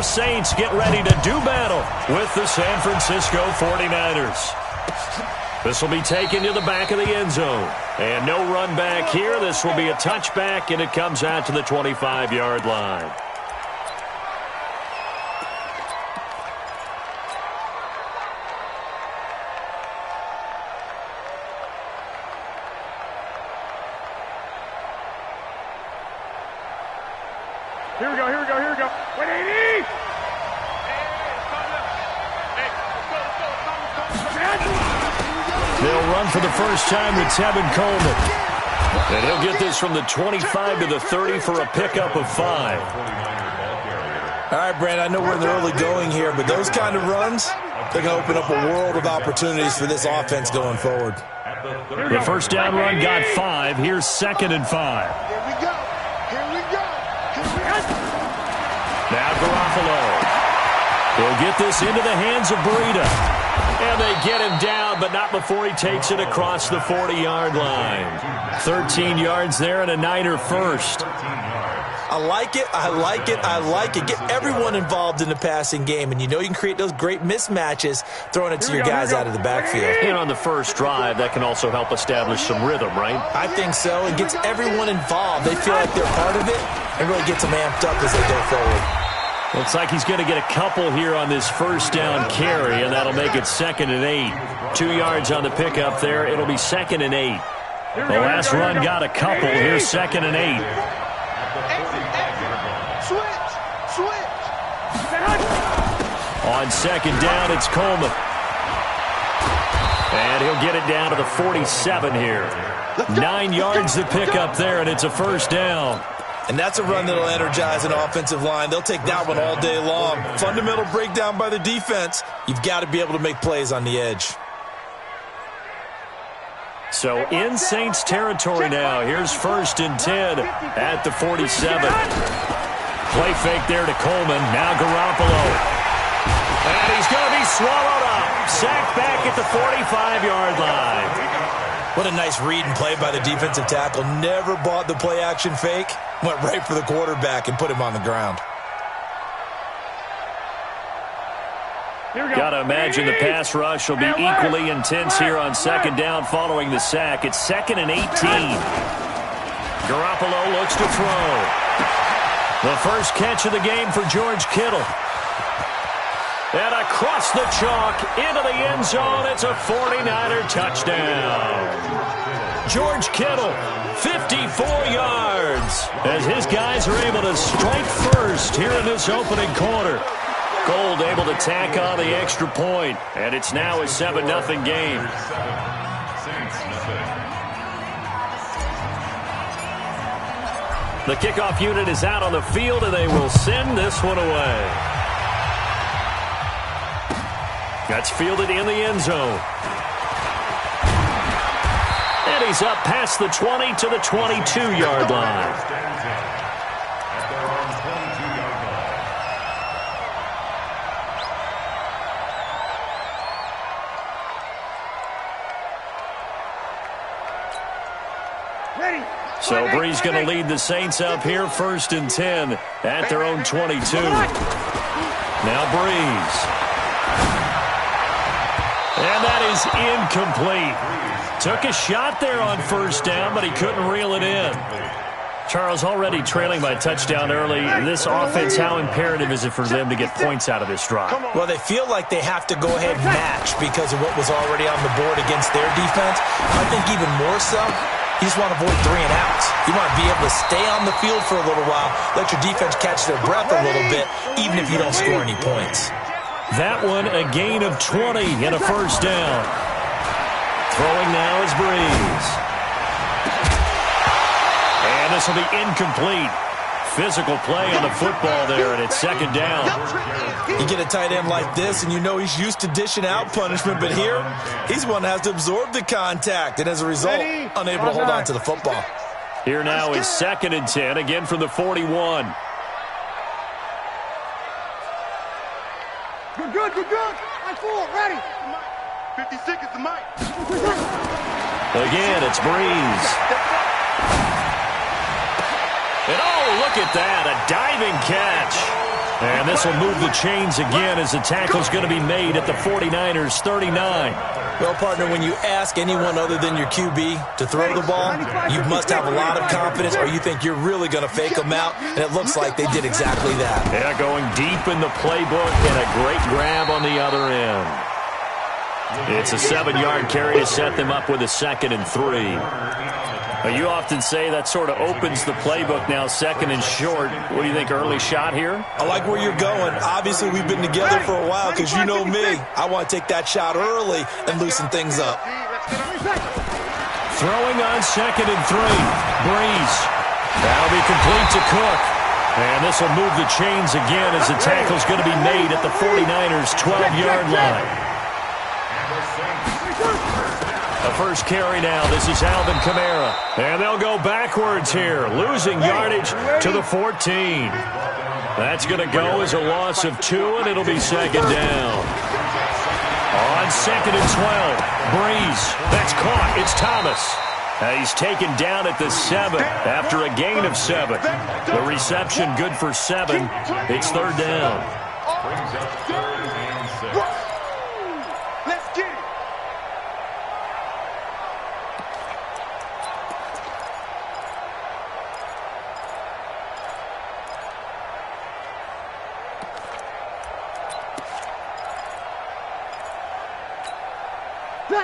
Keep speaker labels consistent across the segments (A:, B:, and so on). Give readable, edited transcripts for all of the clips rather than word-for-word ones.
A: Saints get ready to do battle with the San Francisco 49ers. This will be taken to the back of the end zone. And no run back here. This will be a touchback, and it comes out to the 25-yard line.
B: Here we go. Wait, 80!
A: They'll run for the first time with Tevin Coleman. And he'll get this from the 25 to the 30 for a pickup of 5.
C: All right, Brand, I know we're in the early going here, but those kind of runs, they're going to open up a world of opportunities for this offense going forward.
A: The first down run got 5. Here's 2nd and 5.
B: Here we go.
A: Now Garoppolo. He'll get this into the hands of Breida. And they get him down, but not before he takes it across the 40-yard line. 13 yards there and a Niner first.
C: I like it. Get everyone involved in the passing game, and you know you can create those great mismatches throwing it to your guys out of the backfield.
A: And on the first drive, that can also help establish some rhythm, right?
C: I think so. It gets everyone involved. They feel like they're part of it and really gets them amped up as they go forward.
A: Looks like he's going to get a couple here on this first down carry, and that'll make it 2nd and 8. 2 yards on the pickup there. It'll be 2nd and 8. The last run got a couple. Here's 2nd and 8.
B: Switch.
A: On 2nd down, it's Coleman. And he'll get it down to the 47 here. 9 yards to pick up there, and it's a first down.
C: And that's a run that'll energize an offensive line. They'll take that one all day long. Fundamental breakdown by the defense. You've got to be able to make plays on the edge.
A: So in Saints territory now. Here's 1st and 10 at the 47. Play fake there to Coleman. Now Garoppolo. And he's going to be swallowed up. Sacked back at the 45-yard line.
C: What a nice read and play by the defensive tackle. Never bought the play-action fake. Went right for the quarterback and put him on the ground.
A: Got to imagine the pass rush will be equally intense here on 2nd down following the sack. It's 2nd and 18. Garoppolo looks to throw. The first catch of the game for George Kittle. And across the chalk into the end zone. It's a 49er touchdown. George Kittle, 54 yards, as his guys are able to strike first here in this opening quarter. Gold able to tack on the extra point, and it's now a 7-0 game. The kickoff unit is out on the field, and they will send this one away. That's fielded in the end zone. And he's up past the 20 to the 22-yard line. So Bree's going to lead the Saints up here, 1st and 10 at their own 22. Now Breeze. And that is incomplete. Took a shot there on 1st down, but he couldn't reel it in. Charles, already trailing by touchdown early. This offense, how imperative is it for them to get points out of this drive?
C: Well, they feel like they have to go ahead and match because of what was already on the board against their defense. I think even more so, you just want to avoid 3 and outs. You want to be able to stay on the field for a little while, let your defense catch their breath a little bit, even if you don't score any points.
A: That one, a gain of 20 and a first down. Throwing now is Breeze. And this will be incomplete. Physical play on the football there, and it's 2nd down.
C: You get a tight end like this, and you know he's used to dishing out punishment, but here, he's one that has to absorb the contact, and as a result, unable to hold on to the football.
A: Here now is 2nd and 10, again from the 41.
B: Good. I'm full. Ready. 50 seconds to Mike.
A: Again, it's Breeze. And oh, look at that, a diving catch. And this will move the chains again as the tackle's going to be made at the 49ers 39.
C: Well, partner, when you ask anyone other than your QB to throw the ball, you must have a lot of confidence or you think you're really going to fake them out, and it looks like they did exactly that.
A: Yeah, going deep in the playbook and a great grab on the other end. It's a 7-yard carry to set them up with a 2nd and 3. You often say that sort of opens the playbook now, 2nd and short. What do you think, early shot here?
C: I like where you're going. Obviously, we've been together for a while because you know me. I want to take that shot early and loosen things up.
A: Throwing on 2nd and 3. Breeze. That'll be complete to Cook. And this will move the chains again as the tackle's going to be made at the 49ers' 12-yard line. The first carry now. This is Alvin Kamara. And they'll go backwards here, losing yardage to the 14. That's going to go as a loss of 2, and it'll be 2nd down. On 2nd and 12, Breeze. That's caught. It's Thomas. He's taken down at the 7 after a gain of 7. The reception good for 7. It's 3rd down.
B: Let's get it.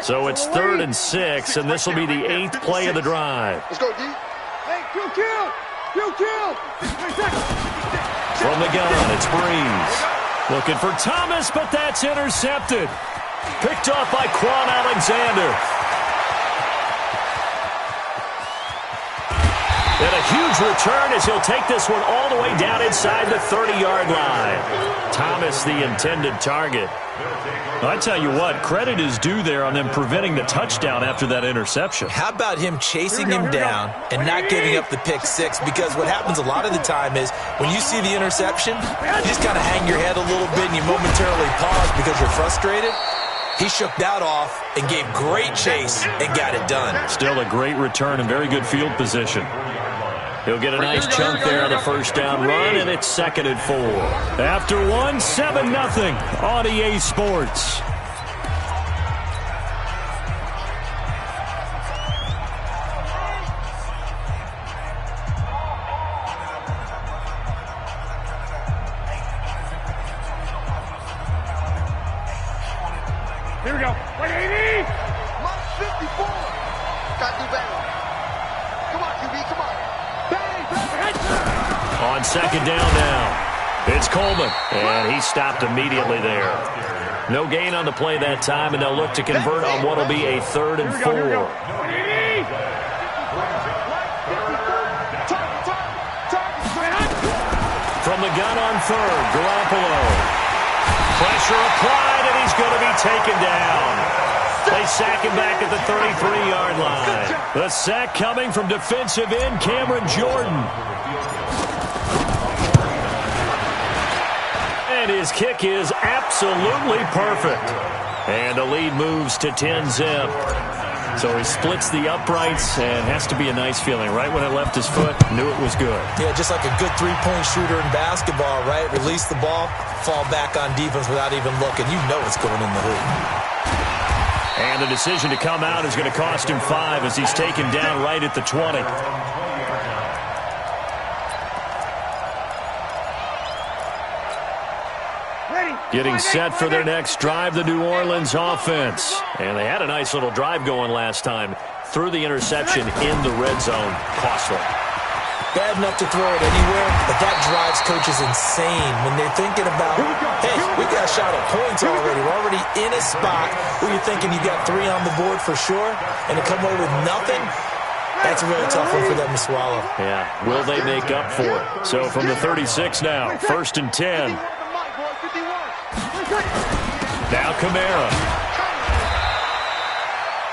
A: So it's 3rd and 6, and this will be the 8th play of the drive.
B: Let's go, D. Hey, kill.
A: From the gun, it's Breeze. Looking for Thomas, but that's intercepted. Picked off by Quan Alexander. And a huge return as he'll take this one all the way down inside the 30-yard line. Thomas, the intended target. I tell you what, credit is due there on them preventing the touchdown after that interception.
C: How about him chasing him down and not giving up the pick 6? Because what happens a lot of the time is when you see the interception, you just kind of hang your head a little bit and you momentarily pause because you're frustrated. He shook that off and gave great chase and got it done.
A: Still a great return and very good field position. He'll get a nice chunk there on the first down run, and it's 2nd and 4. After 1, 7-0 on EA Sports.
B: Here we go. 180. 54. Got to do better. Come on, QB. Come on.
A: On 2nd down now, it's Coleman, and he stopped immediately there. No gain on the play that time, and they'll look to convert on what will be a 3rd and 4. From the gun on 3rd, Garoppolo. Pressure applied, and he's going to be taken down. They sack him back at the 33-yard line. The sack coming from defensive end Cameron Jordan. And his kick is absolutely perfect. And the lead moves to 10-zip. So he splits the uprights and has to be a nice feeling. Right when it left his foot, knew it was good.
C: Yeah, just like a good three-point shooter in basketball, right? Release the ball, fall back on defense without even looking. You know it's going in the hoop.
A: And the decision to come out is going to cost him 5 as he's taken down right at the 20. Getting set for their next drive, the New Orleans offense. And they had a nice little drive going last time. Threw the interception in the red zone. Costly.
C: Bad enough to throw it anywhere, but that drives coaches insane when they're thinking about, hey, we got a shot at points already. We're already in a spot where you're thinking you got 3 on the board for sure, and to come away with nothing, that's a really tough one for them to swallow.
A: Yeah, will they make up for it? So from the 36 now, 1st and 10. Now Kamara.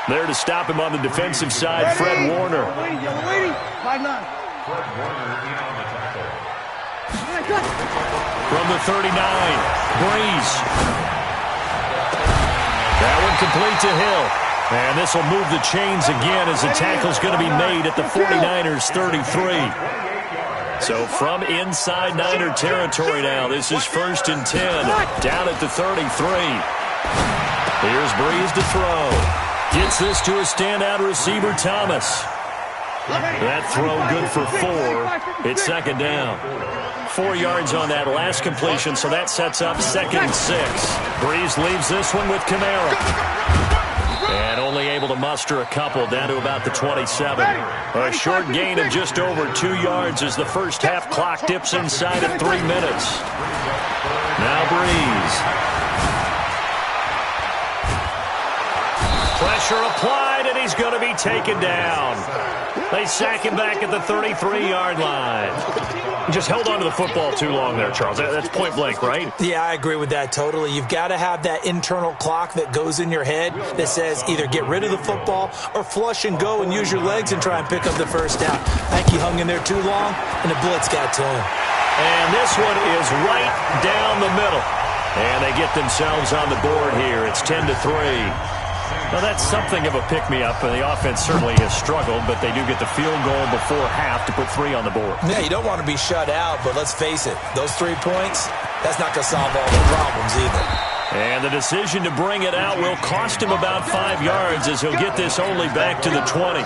A: There to stop him on the defensive side, Fred Warner. From the 39, Breeze. That one complete to Hill. And this will move the chains again as the tackle's going to be made at the 49ers' 33. So from inside Niner territory now, this is 1st and 10, down at the 33. Here's Breeze to throw. Gets this to a standout receiver, Thomas. That throw good for 4. It's 2nd down. 4 yards on that last completion, so that sets up 2nd and 6. Breeze leaves this one with Kamara. And only able to muster a couple down to about the 27. A short gain of just over 2 yards as the first half clock dips inside of 3 minutes. Now Breeze. Pressure applied, and he's going to be taken down. They sack him back at the 33-yard line. Just held on to the football too long there, Charles. That's point blank, right?
C: Yeah, I agree with that totally. You've got to have that internal clock that goes in your head that says either get rid of the football or flush and go and use your legs and try and pick up the first down. I think he hung in there too long, and the blitz got to him.
A: And this one is right down the middle. And they get themselves on the board here. It's 10-3. Now, that's something of a pick-me-up, and the offense certainly has struggled, but they do get the field goal before half to put 3 on the board.
C: Yeah, you don't want to be shut out, but let's face it, those 3 points, that's not going to solve all the problems either.
A: And the decision to bring it out will cost him about 5 yards as he'll get this only back to the 20.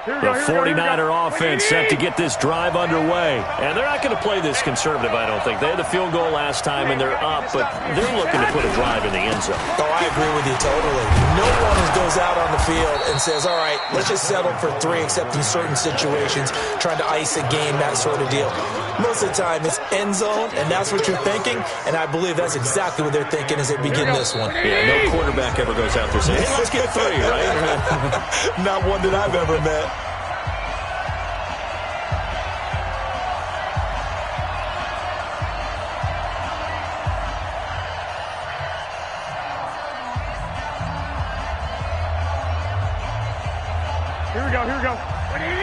A: The 49er offense set to get this drive underway. And they're not going to play this conservative, I don't think. They had the field goal last time, and they're up, but they're looking to put a drive in the end zone.
C: Oh, I agree with you totally. No one goes out on the field and says, all right, let's just settle for 3, except in certain situations, trying to ice a game, that sort of deal. Most of the time, it's end zone, and that's what you're thinking, and I believe that's exactly what they're thinking as they begin this one.
A: Yeah, no quarterback ever goes out there saying, hey, let's get 3, right?
C: Not one that I've ever met.
B: Here we go.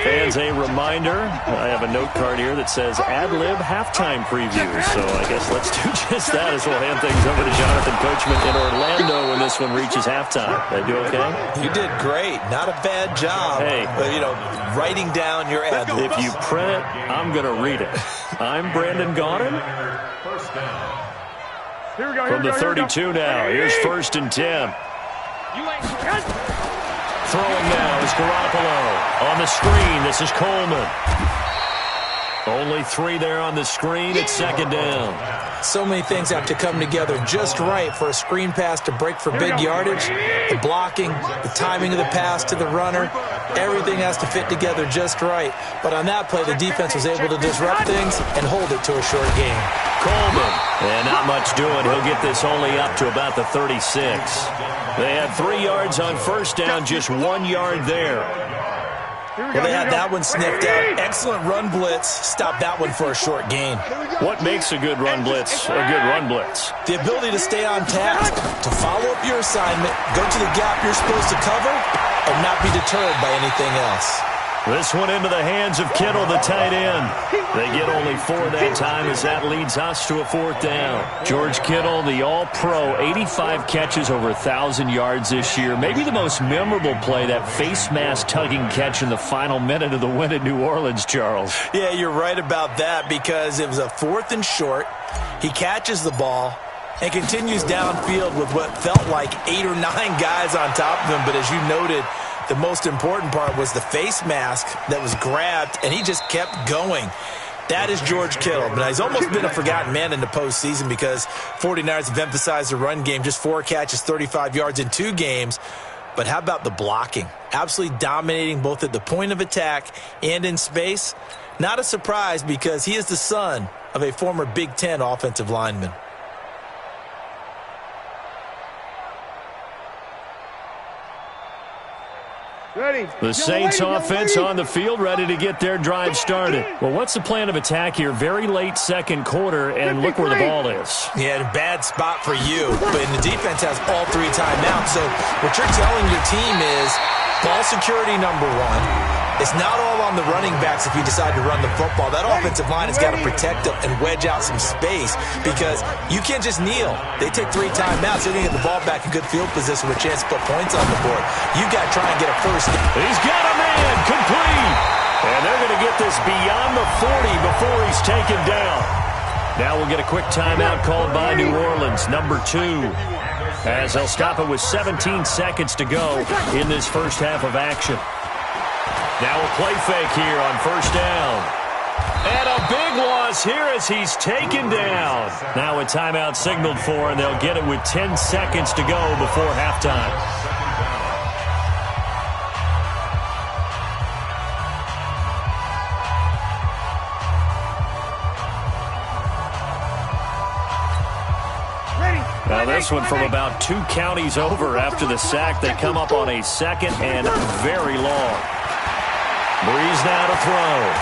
A: Fans, a reminder, I have a note card here that says ad-lib halftime preview. So I guess let's do just that as we'll hand things over to Jonathan Coachman in Orlando when this one reaches halftime. Did I do okay?
C: You did great. Not a bad job.
A: Hey.
C: But, writing down your ad-libs.
A: If you print it, I'm going to read it. I'm Brandon Gaudin. From the 32 now. Here's 1st and 10. Throwing now is Garoppolo. On the screen, this is Coleman. Only 3 there on the screen. It's 2nd down.
C: So many things have to come together just right for a screen pass to break for big yardage. The blocking, the timing of the pass to the runner, everything has to fit together just right. But on that play, the defense was able to disrupt things and hold it to a short game.
A: Coleman. And not much doing. He'll get this only up to about the 36. They had 3 yards on 1st down, just 1 yard there.
C: Well, they had that one sniffed out. Excellent run blitz. Stop that one for a short gain.
A: What makes a good run blitz a good run blitz?
C: The ability to stay on task, to follow up your assignment, go to the gap you're supposed to cover, and not be deterred by anything else.
A: This one into the hands of Kittle, the tight end. They get only 4 that time as that leads us to a 4th down. George Kittle, the all-pro, 85 catches, over 1,000 yards this year. Maybe the most memorable play, that face mask tugging catch in the final minute of the win at New Orleans, Charles.
C: Yeah, you're right about that because it was a 4th and short. He catches the ball and continues downfield with what felt like 8 or 9 guys on top of him. But as you noted, the most important part was the face mask that was grabbed, and he just kept going. That is George Kittle. But he's almost been a forgotten man in the postseason because 49ers have emphasized the run game. Just 4 catches, 35 yards in 2 games. But how about the blocking? Absolutely dominating both at the point of attack and in space. Not a surprise because he is the son of a former Big Ten offensive lineman.
A: The Saints offense on the field, ready to get their drive started. Well, what's the plan of attack here? Very late 2nd quarter, and look where the ball is.
C: Yeah, a bad spot for you. But the defense has all 3 timeouts. So what you're telling your team is ball security number 1. It's not all on the running backs if you decide to run the football. That offensive line has got to protect them and wedge out some space because you can't just kneel. They take 3 timeouts. They're going to get the ball back in good field position with a chance to put points on the board. You got to try and get a first.
A: He's got a man complete. And they're going to get this beyond the 40 before he's taken down. Now we'll get a quick timeout called by New Orleans, number 2. As they'll stop it with 17 seconds to go in this first half of action. Now a play fake here on first down. And a big loss here as he's taken down. Now a timeout signaled for, and they'll get it with 10 seconds to go before halftime. Now this one from about 2 counties over after the sack. They come up on a second and very long. Breeze now to throw.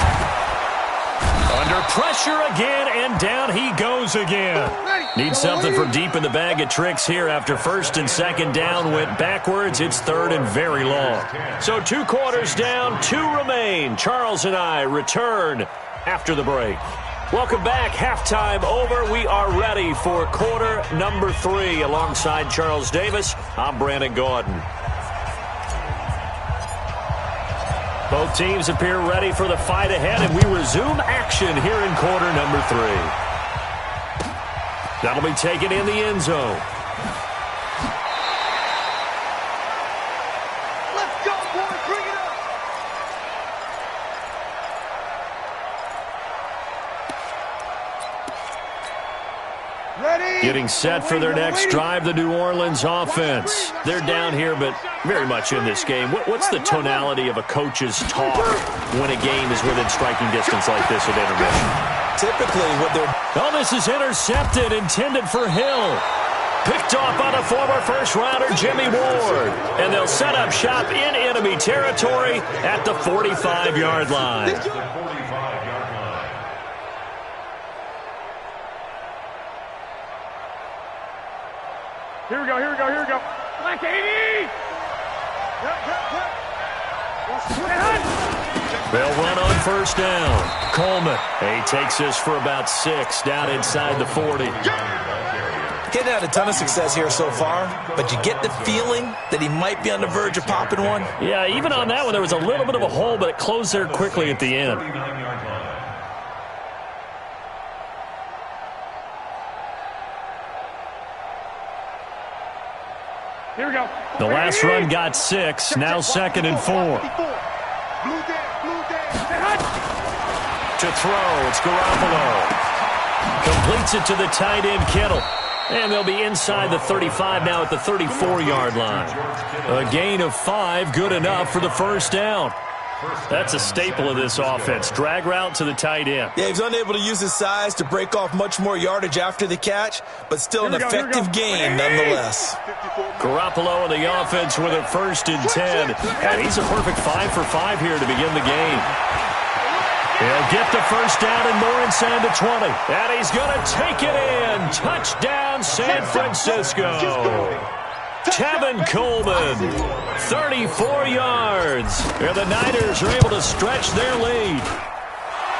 A: Under pressure again, and down he goes again. Needs something from deep in the bag of tricks here after first and second down went backwards. It's third and very long. So 2 quarters down, 2 remain. Charles and I return after the break. Welcome back. Halftime over. We are ready for quarter number 3. Alongside Charles Davis, I'm Brandon Gordon. Both teams appear ready for the fight ahead, and we resume action here in quarter number 3. That'll be taken in the end zone.
B: Let's go, boys. Bring it up. Ready?
A: Getting set for their next drive, the New Orleans offense. They're down here, but very much in this game. What's the tonality of a coach's talk when a game is within striking distance like this at intermission?
C: Typically, what they're...
A: Oh, this is intercepted, intended for Hill. Picked off by the former first-rounder Jimmy Ward. And they'll set up shop in enemy territory at the 45-yard line.
B: Here we go, here we go, here we go. Black 80!
A: They'll run on first down. Coleman. He takes this for about 6 down inside the 40.
C: Getting had a ton of success here so far, but you get the feeling that he might be on the verge of popping one.
A: Yeah, even on that one, there was a little bit of a hole, but it closed there quickly at the end.
B: Here we go.
A: The last run got 6, now 2nd and 4. To throw, it's Garoppolo. Completes it to the tight end, Kittle. And they'll be inside the 35 now at the 34-yard line. A gain of 5, good enough for the first down. That's a staple of this offense. Drag route to the tight end.
C: Yeah, he's unable to use his size to break off much more yardage after the catch, but still an effective gain nonetheless.
A: Garoppolo and the offense with a 1st and 10. And he's a perfect 5 for 5 here to begin the game. He'll get the first down and more inside the 20. And he's going to take it in. Touchdown, San Francisco. Tevin Coleman, 34 yards. And the Niners are able to stretch their lead.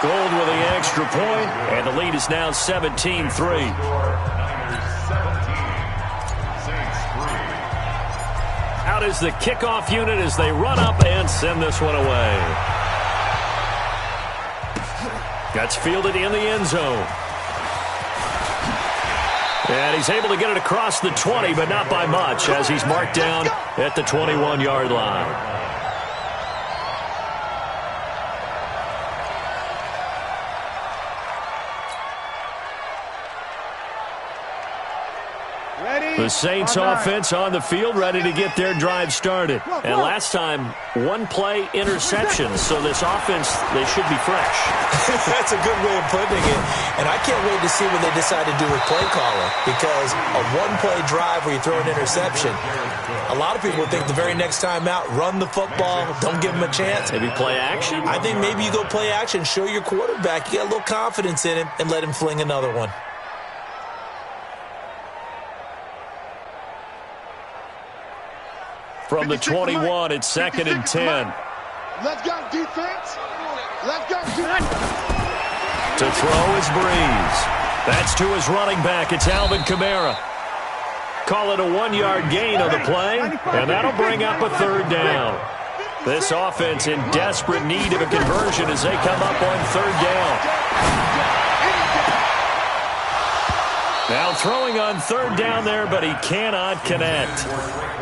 A: Gold with the extra point, and the lead is now 17-3. Out is the kickoff unit as they run up and send this one away. That's fielded in the end zone. And he's able to get it across the 20, but not by much, as he's marked down at the 21-yard line. The Saints offense on the field, ready to get their drive started. And last time, 1-play interception, so this offense, they should be fresh.
C: That's a good way of putting it. And I can't wait to see what they decide to do with play calling, because a 1-play drive where you throw an interception, a lot of people think the very next time out, run the football, don't give them a chance.
A: Maybe play action?
C: I think maybe you go play action, show your quarterback, you got a little confidence in him, and let him fling another one.
A: From the 21, it's 2nd and 10.
B: Let's go, defense. Let's go, defense.
A: To throw is Breeze. That's to his running back. It's Alvin Kamara. Call it a 1-yard gain on the play, and that'll bring up a third down. This offense in desperate need of a conversion as they come up on third down. Now throwing on third down there, but he cannot connect.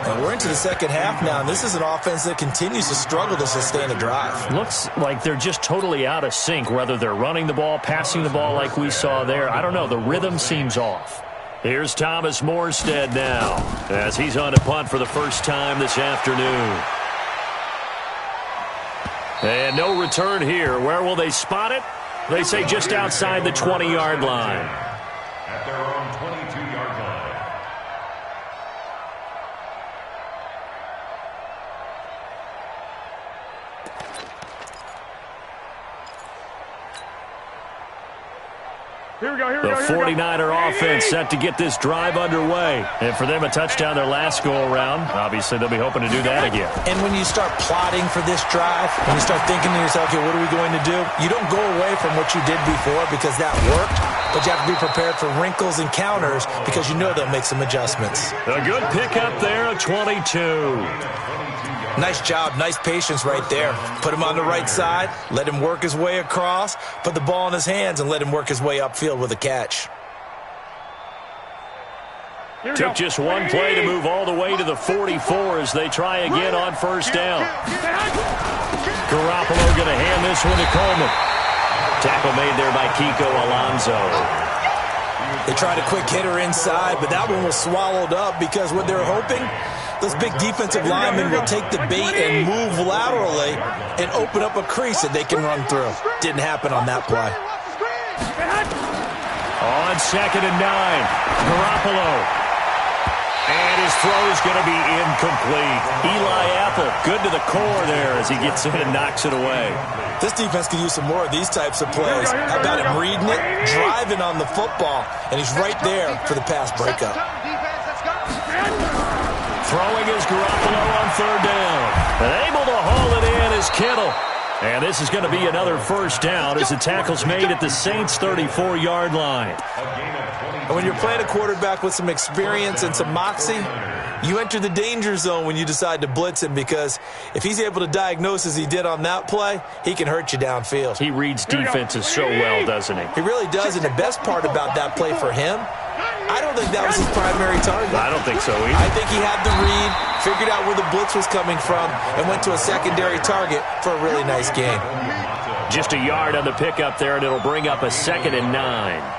C: And we're into the second half now, and this is an offense that continues to struggle to sustain a drive.
A: Looks like they're just totally out of sync, whether they're running the ball, passing the ball like we saw there. I don't know. The rhythm seems off. Here's Thomas Morstead now as he's on to punt for the first time this afternoon. And no return here. Where will they spot it? They say just outside the 20-yard line.
D: At their own 22-yard line.
A: The 49er offense set to get this drive underway. And for them, a touchdown their last go-around. Obviously, they'll be hoping to do that again.
C: And when you start plotting for this drive, when you start thinking to yourself, okay, what are we going to do? You don't go away from what you did before because that worked, but you have to be prepared for wrinkles and counters because you know they'll make some adjustments.
A: A good pickup there, a 22.
C: Nice job, nice patience right there. Put him on the right side, let him work his way across, put the ball in his hands, and let him work his way upfield with a catch.
A: Took just one play to move all the way to the 44 as they try again on first down. Garoppolo going to hand this one to Coleman. Tackle made there by Kiko Alonso.
C: They tried a quick hitter inside, but that one was swallowed up because what they're hoping, those big defensive linemen will take the bait and move laterally and open up a crease that they can run through. Didn't happen on that play.
A: On 2nd and 9, Garoppolo. And his throw is going to be incomplete. Eli Apple, good to the core there as he gets in and knocks it away.
C: This defense could use some more of these types of plays. How about him reading it, driving on the football, and he's right there for the pass breakup.
A: Throwing is Garoppolo on third down. And able to haul it in is Kittle. And this is going to be another first down as the tackle's made at the Saints' 34-yard line.
C: And when you're playing a quarterback with some experience and some moxie, you enter the danger zone when you decide to blitz him because if he's able to diagnose as he did on that play, he can hurt you downfield.
A: He reads defenses so well, doesn't he?
C: He really does, and the best part about that play for him, I don't think that was his primary target.
A: I don't think so either.
C: I think he had the read, figured out where the blitz was coming from, and went to a secondary target for a really nice gain.
A: Just a yard on the pickup there, and it'll bring up a 2nd and 9.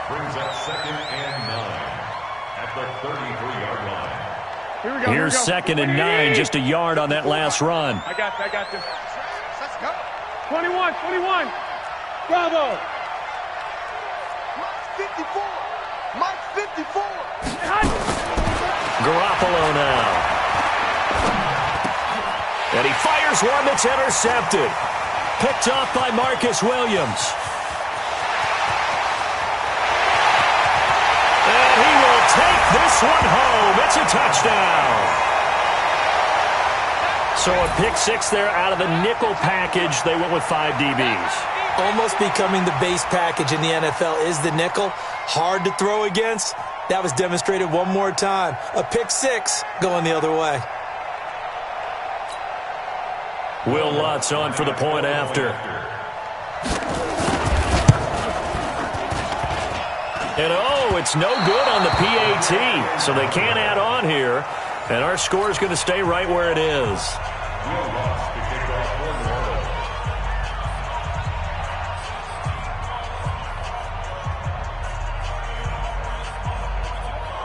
D: Brings up 2nd and 9 at the 33-yard line.
A: Here's 2nd and 9, just a yard on that last run.
E: I got this. Let's go. 21. Bravo.
B: Mike's 54. Mike's 54.
A: Garoppolo now. And he fires one that's intercepted. Picked off by Marcus Williams. And he will take this one home. It's a touchdown. So a pick six there out of the nickel package. They went with 5 DBs.
C: Almost becoming the base package in the NFL is the nickel. Hard to throw against. That was demonstrated one more time. A pick six going the other way.
A: Will Lutz on for the point after. And oh, it's no good on the PAT. So they can't add on here. And our score is going to stay right where it is.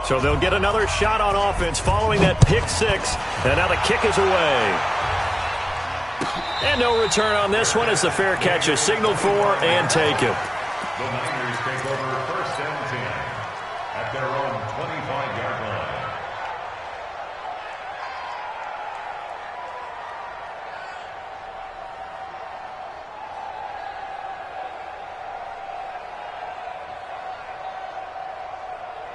A: So they'll get another shot on offense following that pick six. And now the kick is away. And no return on this one as the fair catch is signaled for and taken.
D: The Niners take over 1st and 10 at their own 25-yard line.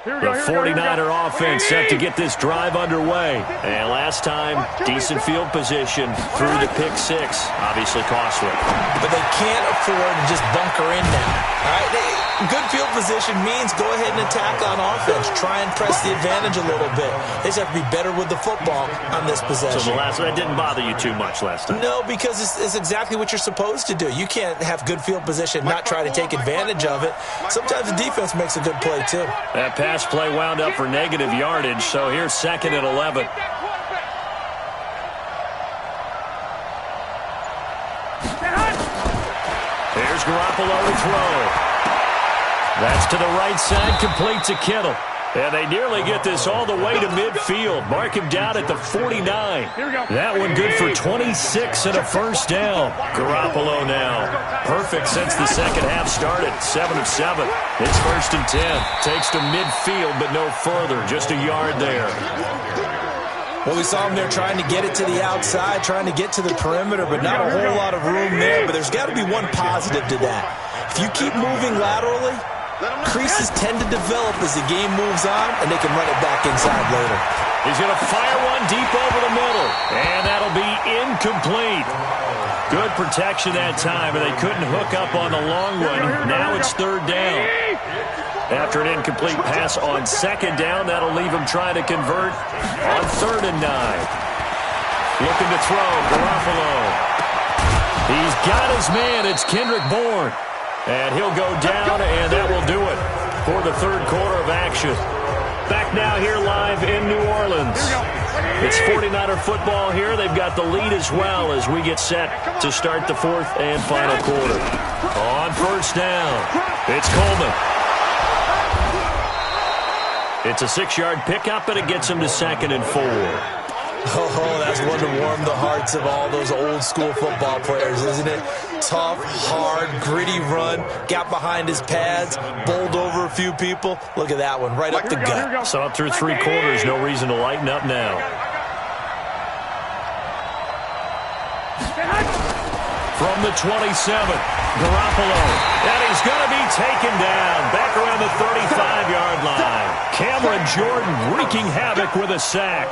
A: The 49er offense set to get this drive underway. And last time, decent field position through the pick six. Obviously costly.
C: But they can't afford to just bunker in now. All right? Good field position means go ahead and attack on offense. Try and press the advantage a little bit. They just have to be better with the football on this possession.
A: So that didn't bother you too much last time?
C: No, because it's exactly what you're supposed to do. You can't have good field position, not try to take advantage of it. Sometimes the defense makes a good play, too.
A: That pass play wound up for negative yardage, so here's 2nd and 11. Here's Garoppolo to throw. That's to the right side, complete to Kittle. And they nearly get this all the way to midfield. Mark him down at the 49. That one good for 26 and a first down. Garoppolo now. Perfect since the second half started. 7 of 7. It's 1st and 10. Takes to midfield, but no further. Just a yard there.
C: Well, we saw him there trying to get it to the outside, trying to get to the perimeter, but not a whole lot of room there. But there's got to be one positive to that. If you keep moving laterally, creases tend to develop as the game moves on, and they can run it back inside later.
A: He's going to fire one deep over the middle, and that'll be incomplete. Good protection that time, and they couldn't hook up on the long one. Now it's 3rd down. After an incomplete pass on 2nd down, that'll leave him trying to convert on 3rd and 9. Looking to throw, Garoppolo. He's got his man. It's Kendrick Bourne. And he'll go down, and that will do it for the 3rd quarter of action. Back now here live in New Orleans. It's 49er football here. They've got the lead as well as we get set to start the 4th and final quarter. On 1st down, it's Coleman. It's a 6-yard pickup, and it gets him to 2nd and 4.
C: Oh, that's one to warm the hearts of all those old-school football players, isn't it? Tough, hard, gritty run, got behind his pads, bowled over a few people. Look at that one, right up the gut.
A: So up through 3 quarters, no reason to lighten up now. From the 27, Garoppolo, and he's going to be taken down back around the 35-yard line. Cameron Jordan wreaking havoc with a sack.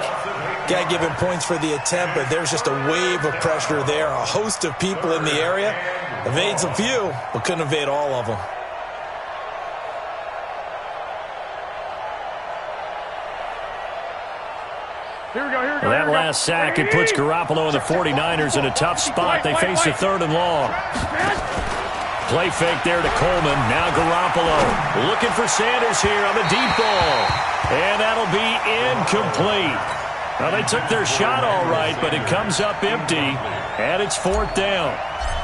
C: Got to give him points for the attempt, but there's just a wave of pressure there. A host of people in the area. Evades a few, but couldn't evade all of them.
E: Here we go.
A: That last sack, it puts Garoppolo and the 49ers in a tough spot. They face a 3rd and long. Play fake there to Coleman. Now Garoppolo looking for Sanders here on the deep ball. And that'll be incomplete. Now, they took their shot all right, but it comes up empty, and it's 4th down.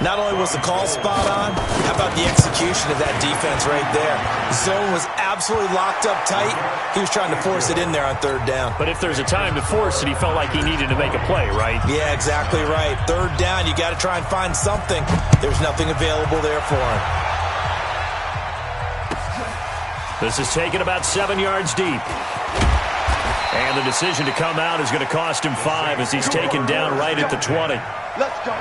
C: Not only was the call spot on, how about the execution of that defense right there? The zone was absolutely locked up tight. He was trying to force it in there on 3rd down.
A: But if there's a time to force it, he felt like he needed to make a play, right?
C: Yeah, exactly right. 3rd down, you got to try and find something. There's nothing available there for him.
A: This is taken about 7 yards deep. And the decision to come out is going to cost him 5 as he's taken down right at the 20.
B: Let's go.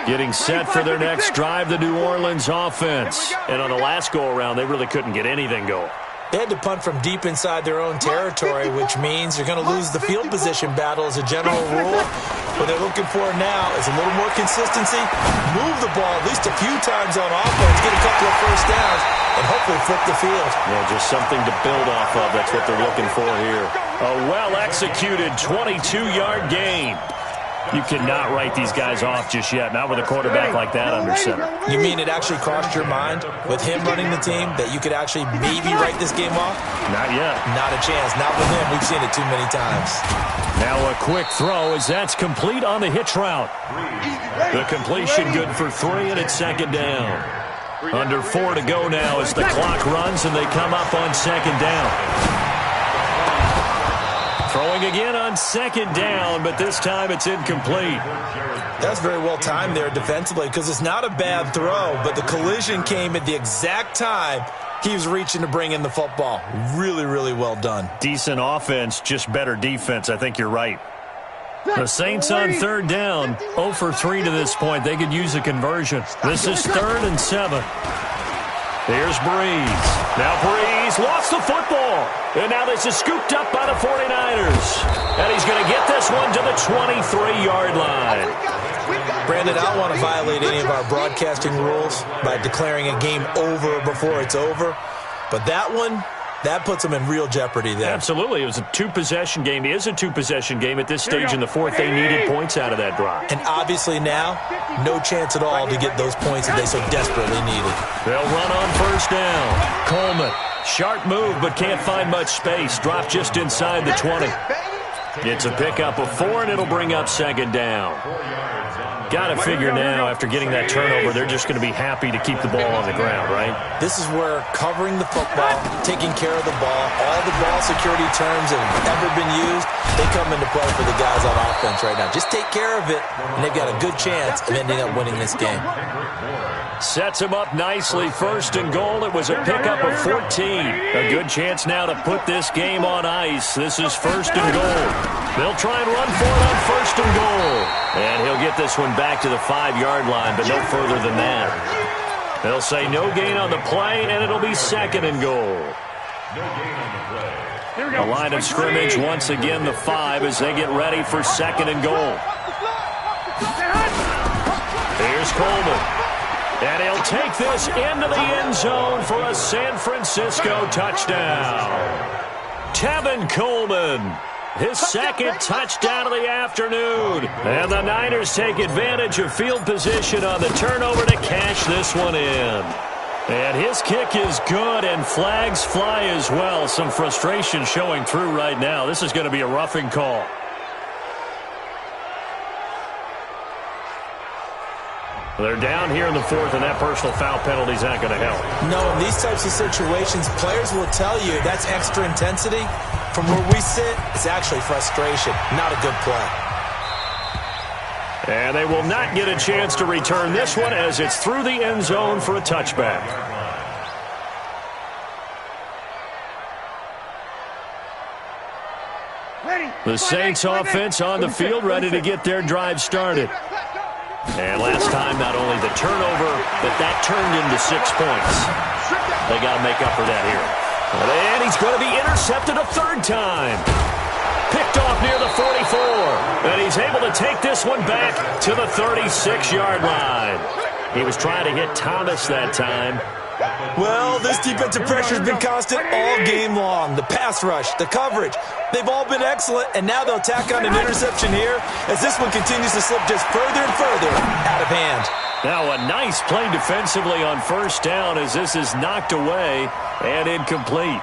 A: Getting set for their next drive, the New Orleans offense. And on the last go-around, they really couldn't get anything going.
C: They had to punt from deep inside their own territory, which means you're going to lose the field position battle as a general rule. What they're looking for now is a little more consistency, move the ball at least a few times on offense, get a couple of first downs, and hopefully flip the field.
A: Yeah, just something to build off of. That's what they're looking for here. A well-executed 22-yard gain. You cannot write these guys off just yet, not with a quarterback like that under center.
C: You mean it actually crossed your mind with him running the team that you could actually maybe write this game off?
A: Not yet.
C: Not a chance. Not with him. We've seen it too many times.
A: Now a quick throw as that's complete on the hitch route. The completion good for 3, and it's 2nd down. Under 4 to go now as the clock runs, and they come up on 2nd down. Throwing again on 2nd down, but this time it's incomplete.
C: That's very well timed there defensively because it's not a bad throw, but the collision came at the exact time he was reaching to bring in the football. Really, really well done.
A: Decent offense, just better defense. I think you're right. The Saints on third down, 0 for 3 to this point. They could use a conversion. This is 3rd and 7. Here's Breeze. Now Breeze lost the football. And now this is scooped up by the 49ers. And he's going to get this one to the 23-yard line.
C: Brandon, I don't want to violate any of our broadcasting rules by declaring a game over before it's over. But that one, that puts them in real jeopardy there.
A: Absolutely. It was a two-possession game. It is a two-possession game at this stage in the fourth. They needed points out of that drive.
C: And obviously now, no chance at all to get those points that they so desperately needed.
A: They'll run on first down. Coleman, sharp move, but can't find much space. Dropped just inside the 20. It's a pickup of 4, and it'll bring up second down. Got to figure now, after getting that turnover, they're just going to be happy to keep the ball on the ground, right?
C: This is where covering the football, taking care of the ball, all the ball security terms that have ever been used, they come into play for the guys on offense right now. Just take care of it, and they've got a good chance of ending up winning this game.
A: Sets him up nicely. 1st and goal. It was a pickup of 14. A good chance now to put this game on ice. This is 1st and goal. They'll try and run for it on 1st and goal. And he'll get this one back to the 5-yard line, but no further than that. They'll say no gain on the play, and it'll be 2nd and goal. The line of scrimmage, once again, the 5 as they get ready for 2nd and goal. Here's Coleman. And he'll take this into the end zone for a San Francisco touchdown. Tevin Coleman, his 2nd touchdown of the afternoon. And the Niners take advantage of field position on the turnover to cash this one in. And his kick is good, and flags fly as well. Some frustration showing through right now. This is going to be a roughing call. They're down here in the 4th, and that personal foul penalty is not going to help.
C: No, in these types of situations, players will tell you that's extra intensity. From where we sit, it's actually frustration, not a good play.
A: And they will not get a chance to return this one as it's through the end zone for a touchback. The Saints offense on the field, ready to get their drive started. And last time, not only the turnover, but that turned into 6 points. They got to make up for that here. And he's going to be intercepted a 3rd time. Picked off near the 44. And he's able to take this one back to the 36-yard line. He was trying to hit Thomas that time.
C: Well, this defensive pressure has been constant all game long. The pass rush, the coverage, they've all been excellent, and now they'll tack on an interception here as this one continues to slip just further and further out of hand.
A: Now a nice play defensively on 1st down as this is knocked away and incomplete.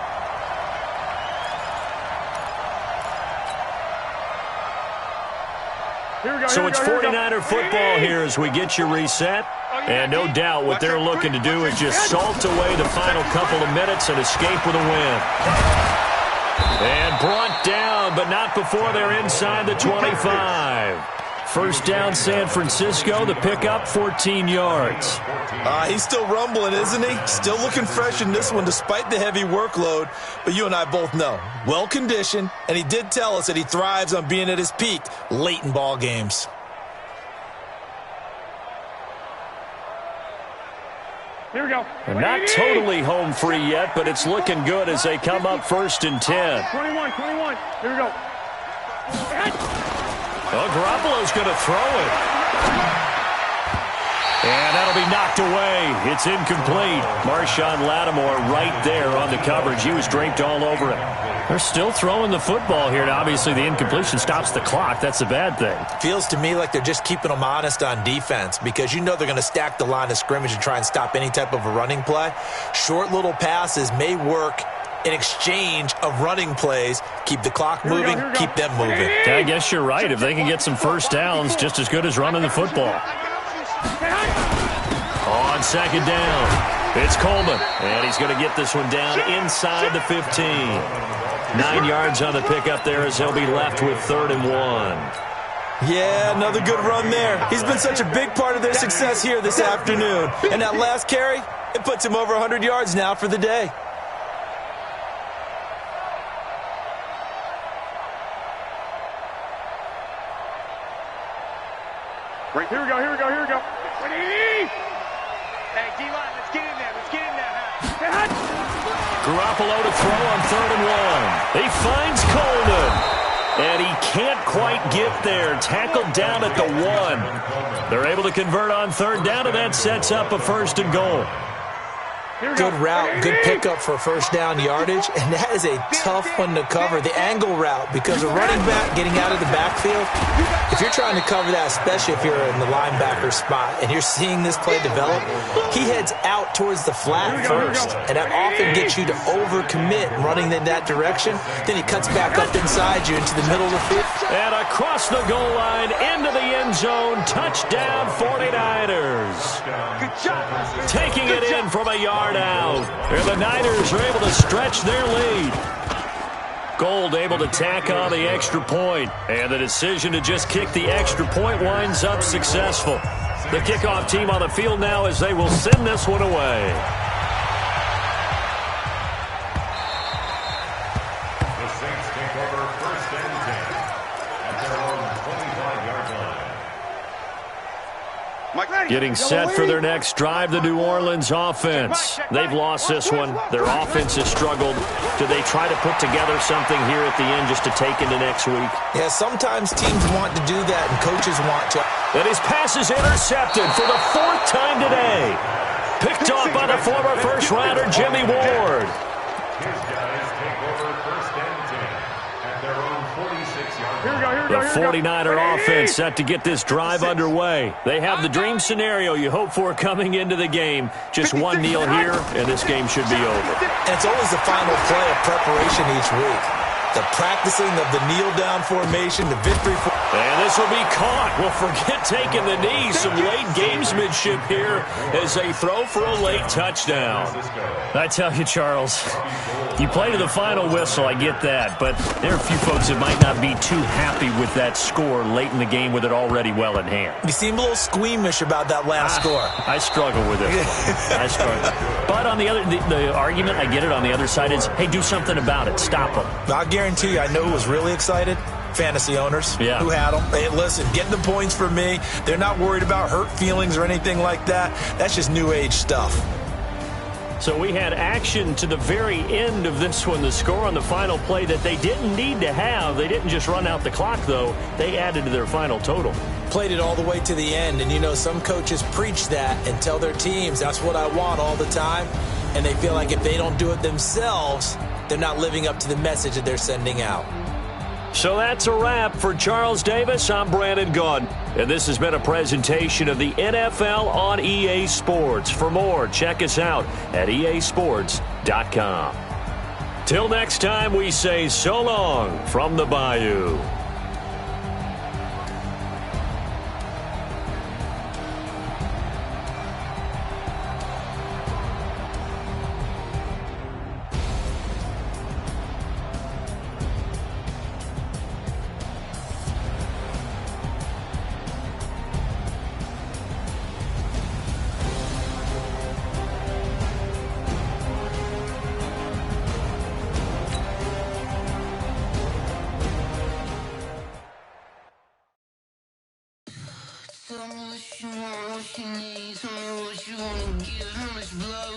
A: So it's 49er football here as we get you reset. And no doubt what they're looking to do is just salt away the final couple of minutes and escape with a win. And brought down, but not before they're inside the 25. 1st down, San Francisco. The pickup, 14 yards.
C: He's still rumbling, isn't he? Still looking fresh in this one despite the heavy workload. But you and I both know, well-conditioned, and he did tell us that he thrives on being at his peak late in ball games.
E: Here we go.
A: And not totally home free yet, but it's looking good as they come up 1st and 10.
E: 21. Here we go.
A: Well, Garoppolo's going to throw it. And that'll be knocked away. It's incomplete. Marshawn Lattimore right there on the coverage. He was draped all over it. They're still throwing the football here. Now, obviously, the incompletion stops the clock. That's the bad thing.
C: Feels to me like they're just keeping them honest on defense because you know they're going to stack the line of scrimmage and try and stop any type of a running play. Short little passes may work in exchange of running plays. Keep the clock moving, keep them moving.
A: Yeah, I guess you're right. If they can get some 1st downs, just as good as running the football. On 2nd down, it's Coleman. And he's going to get this one down inside the 15. 9 yards on the pickup there as they'll be left with 3rd and 1.
C: Yeah, another good run there. He's been such a big part of their success here this afternoon. And that last carry, it puts him over 100 yards now for the day.
E: Great. Here we go. Here we go. Here we go.
B: Hey, D-line, let's get in there. Let's get in there.
A: Garoppolo to throw on 3rd and 1. He finds Coleman. And he can't quite get there. Tackled down at the 1. They're able to convert on 3rd down, and that sets up a 1st and goal.
C: Good route, good pickup for first down yardage, and that is a tough one to cover, the angle route, because a running back getting out of the backfield, if you're trying to cover that, especially if you're in the linebacker spot and you're seeing this play develop, he heads out towards the flat first, and that often gets you to overcommit running in that direction. Then he cuts back up inside you into the middle of the field.
A: And across the goal line, into the end zone, touchdown 49ers.
B: Good job.
A: Taking it in from a yard out. And the Niners are able to stretch their lead. Gold able to tack on the extra point. And the decision to just kick the extra point winds up successful. The kickoff team on the field now as they will send this one away.
D: The Saints take over 1st and 10 at their own 25-yard line.
A: Getting set for their next drive, the New Orleans offense. They've lost this one. Their offense has struggled. Do they try to put together something here at the end just to take into next week?
C: Yeah, sometimes teams want to do that and coaches want to.
A: And his pass is intercepted for the 4th time today. Picked off by the former first-rounder Jimmy Ward.
D: His guys take over 1st and 10 at their own 46-yard line.
A: The 49er offense set to get this drive underway. They have the dream scenario you hope for coming into the game. Just one kneel here, and this game should be over.
C: And it's always the final play of preparation each week. The practicing of the kneel-down formation, the victory.
A: And this will be caught. Well, forget taking the knee. Some late gamesmanship here as they throw for a late touchdown. I tell you, Charles, you play to the final whistle, I get that. But there are a few folks that might not be too happy with that score late in the game with it already well in hand.
C: You seem a little squeamish about that last score.
A: I struggle with it. I struggle. But on the other, the argument, I get it, on the other side is, hey, do something about it. Stop them.
C: I guarantee you, I know who was really excited. Fantasy owners who had them. Hey, listen, get the points for me. They're not worried about hurt feelings or anything like that. That's just new age stuff.
A: So we had action to the very end of this one. The score on the final play that they didn't need to have. They didn't just run out the clock, though. They added to their final total.
C: Played it all the way to the end. And, you know, some coaches preach that and tell their teams, that's what I want all the time. And they feel like if they don't do it themselves, they're not living up to the message that they're sending out.
A: So that's a wrap for Charles Davis. I'm Brandon Gunn. And this has been a presentation of the NFL on EA Sports. For more, check us out at easports.com. Till next time, we say so long from the Bayou.
F: Tell me what you want, what you need. Tell me what you wanna give. How much blood?